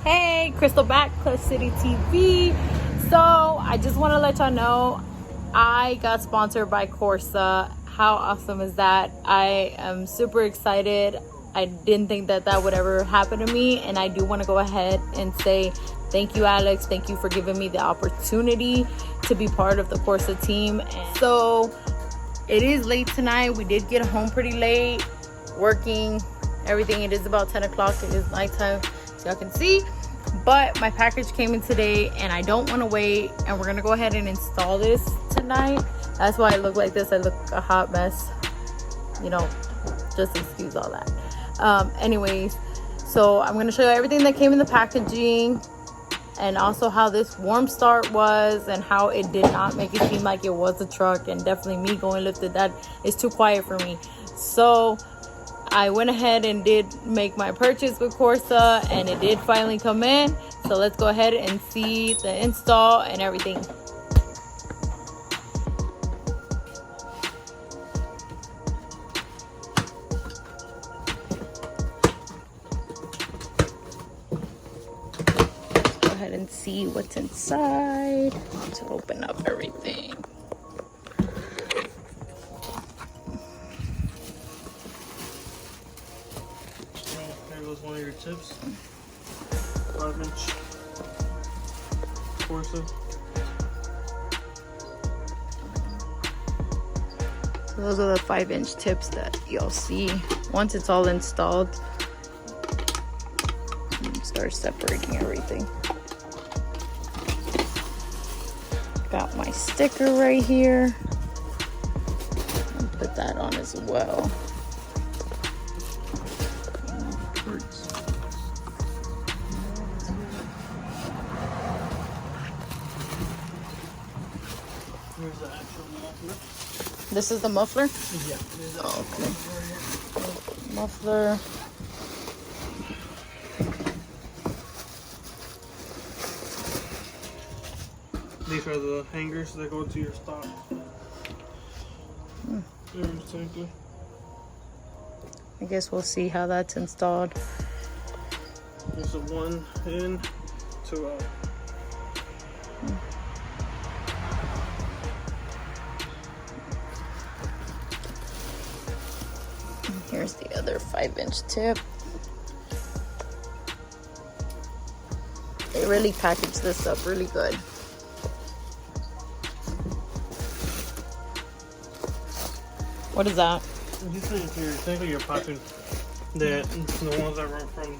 Hey, Crystal back, Club City TV. So I just want to let y'all know I got sponsored by Corsa. How awesome is that? I am super excited. I didn't think that that would ever happen to me, and I do want to go ahead and say thank you, Alex. Thank you for giving me the opportunity to be part of the Corsa team. And so it is late tonight. We did get home pretty late, working, everything. It is about 10 o'clock. It is nighttime, so y'all can see. But my package came in today, and I don't want to wait. And we're gonna go ahead and install this tonight. That's why I look like this. I look a hot mess. You know, just excuse all that. Anyways, so I'm gonna show you everything that came in the packaging, and also how this warm start was, and how it did not make it seem like it was a truck. And definitely me going lifted, that is too quiet for me. So I went ahead and did make my purchase with Corsa, and it did finally come in. So let's go ahead and see the install and everything. Let's go ahead and see what's inside to open up everything. One of your tips, 5-inch Corsa. So those are the 5-inch tips that you'll see once it's all installed. Start separating everything. Got my sticker right here. I'll put that on as well. Here's the actual muffler. This is the muffler? Yeah. Oh, okay. Muffler. These are the hangers that go to your stock. Exactly. I guess we'll see how that's installed. There's a 1 in, 2 out. Here's the other 5-inch tip. They really packaged this up really good. What is that? These things here, technically you're popping the ones that run from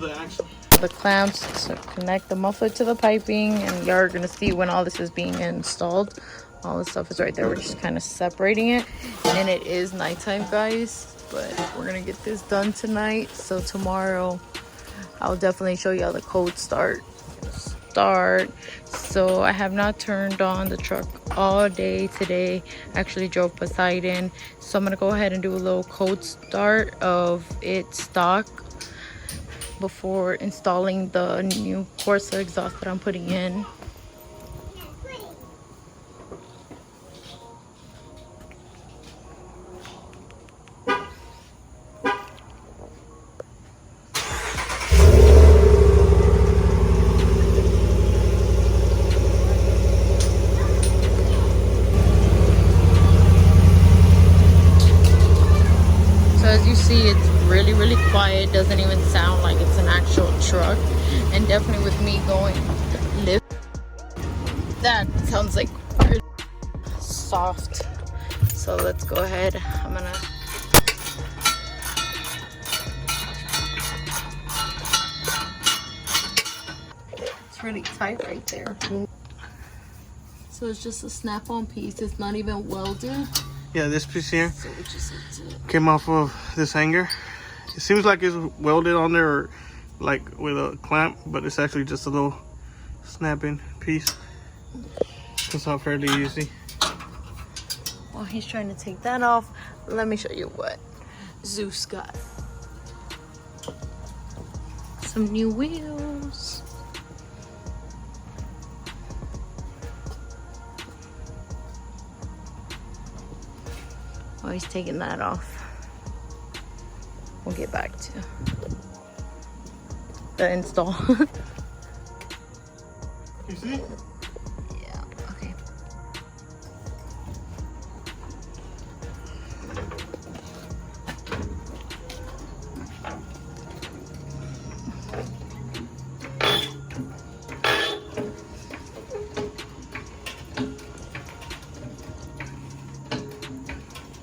the axle. The clamps to connect the muffler to the piping, and you're gonna see when all this is being installed. All this stuff is right there. We're just kind of separating it, and it is nighttime, guys, but we're gonna get this done tonight. So tomorrow I'll definitely show you how the code start. So I have not turned on the truck all day today. I actually drove Poseidon, so I'm gonna go ahead and do a little code start of its stock before installing the new Corsa exhaust that I'm putting in. As you see, it's really quiet. Doesn't even sound like it's an actual truck. And definitely with me going to lift, that sounds like really soft. So let's go ahead. I'm gonna it's really tight right there. So it's just a snap-on piece. It's not even welded. Yeah, this piece here So we just need to came off of this hanger. It seems like it's welded on there, or like with a clamp, but it's actually just a little snapping piece. It's not fairly easy. While he's trying to take that off, let me show you what Zeus got. Some new wheels. Oh, he's taking that off. We'll get back to the install. You see? Yeah, okay.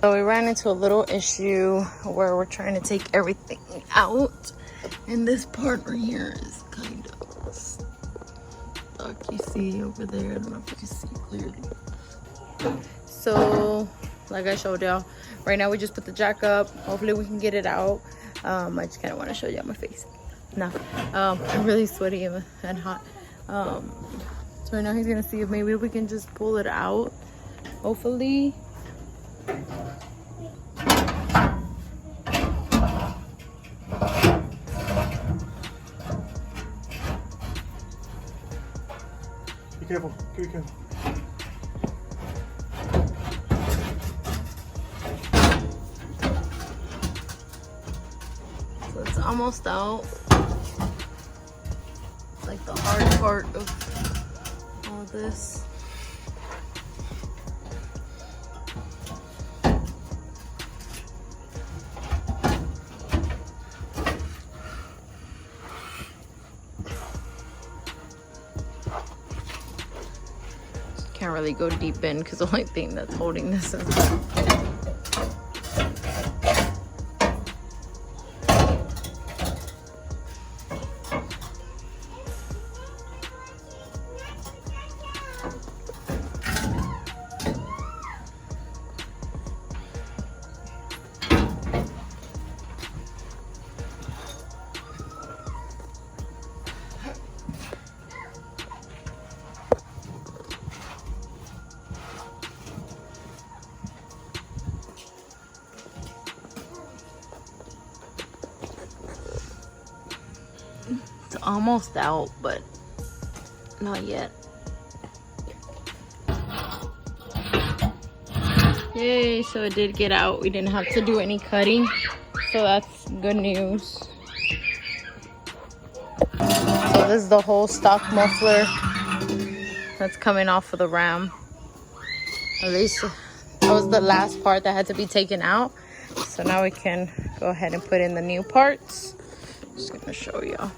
So we ran into a little issue where we're trying to take everything out, and this part right here is kind of stuck. You see over there, I don't know if you can see clearly. So like I showed y'all, right now we just put the jack up. Hopefully we can get it out. I just kind of want to show y'all my face. No, I'm really sweaty and hot. So right now he's gonna see if maybe we can just pull it out, hopefully. Be careful. Be careful. So it's almost out. It's like the hard part of all this. Can't really go deep in because the only thing that's holding this is almost out, but not yet. Yay, so it did get out. We didn't have to do any cutting, so that's good news. So this is the whole stock muffler that's coming off of the RAM. At least that was the last part that had to be taken out. So now we can go ahead and put in the new parts. Just gonna show y'all.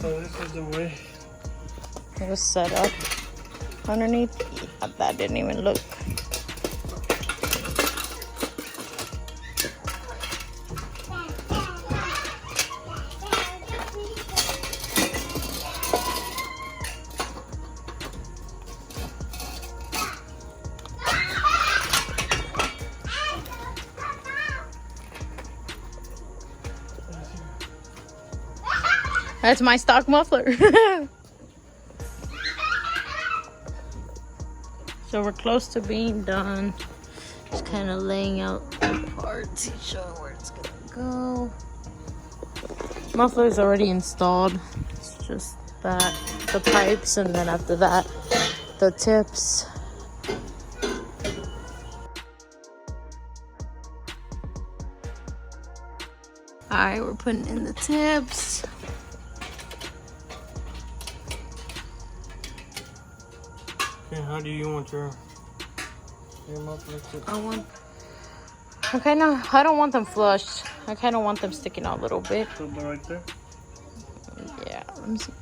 So this is the way it was set up underneath. Yeah, that didn't even look. That's my stock muffler. So we're close to being done. Just kind of laying out the parts, showing where it's gonna go. Muffler is already installed. It's just that, the pipes, and then after that, the tips. All right, we're putting in the tips. Okay, how do you want your muffler to? I don't want them flushed. I kind of want them sticking out a little bit. So right there? Yeah, let me see.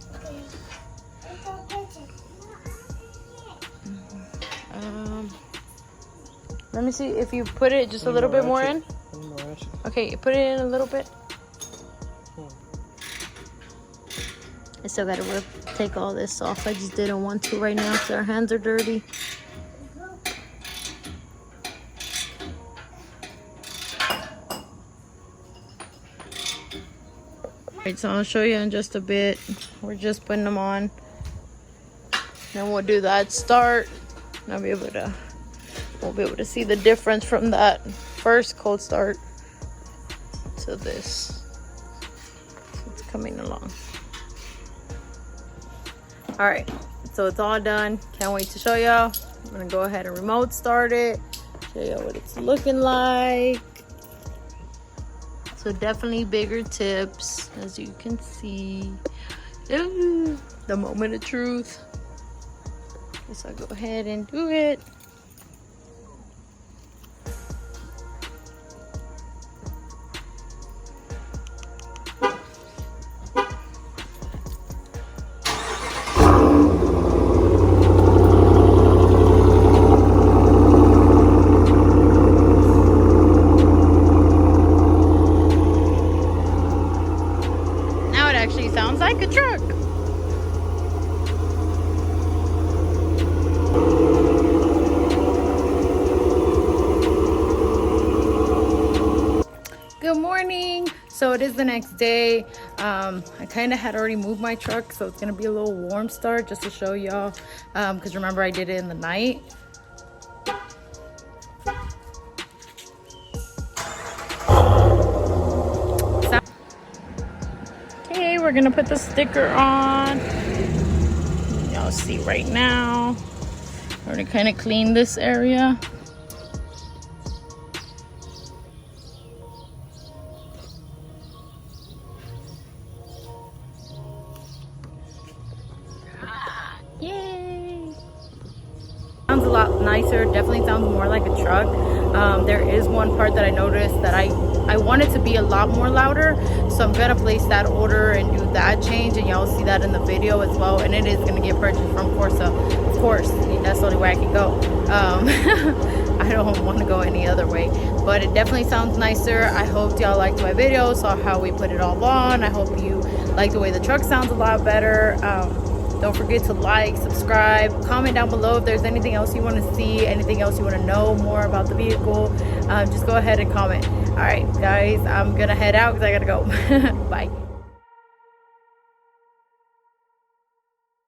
Let me see if you put it just a little bit more in. Okay, you put it in a little bit. I still gotta take all this off. I just didn't want to right now because our hands are dirty. Alright, so I'll show you in just a bit. We're just putting them on. Then we'll do that start. And we'll be able to see the difference from that first cold start to this. It's coming along. All right, so it's all done. Can't wait to show y'all. I'm gonna go ahead and remote start it, show you what it's looking like. So definitely bigger tips, as you can see. Ooh, the moment of truth. So I'll go ahead and do it. Now it actually sounds like a truck. Good morning. So it is the next day. I kind of had already moved my truck, so it's gonna be a little warm start just to show y'all, because remember I did it in the night. Okay, we're gonna put the sticker on. Y'all see right now. We're gonna kind of clean this area. Yay! Sounds a lot nicer. Definitely sounds more like a truck. There is one part that I noticed that I want it to be a lot more louder, so I'm gonna place that order and do that change, and y'all see that in the video as well. And it is gonna get purchased from Corsa, of course. That's the only way I can go. I don't want to go any other way, but it definitely sounds nicer. I hope y'all liked my video, saw how we put it all on. I hope you like the way the truck sounds a lot better. Don't forget to like, subscribe, comment down below if there's anything else you want to see, anything else you want to know more about the vehicle. Just go ahead and comment. All right, guys, I'm gonna head out because I gotta go. Bye.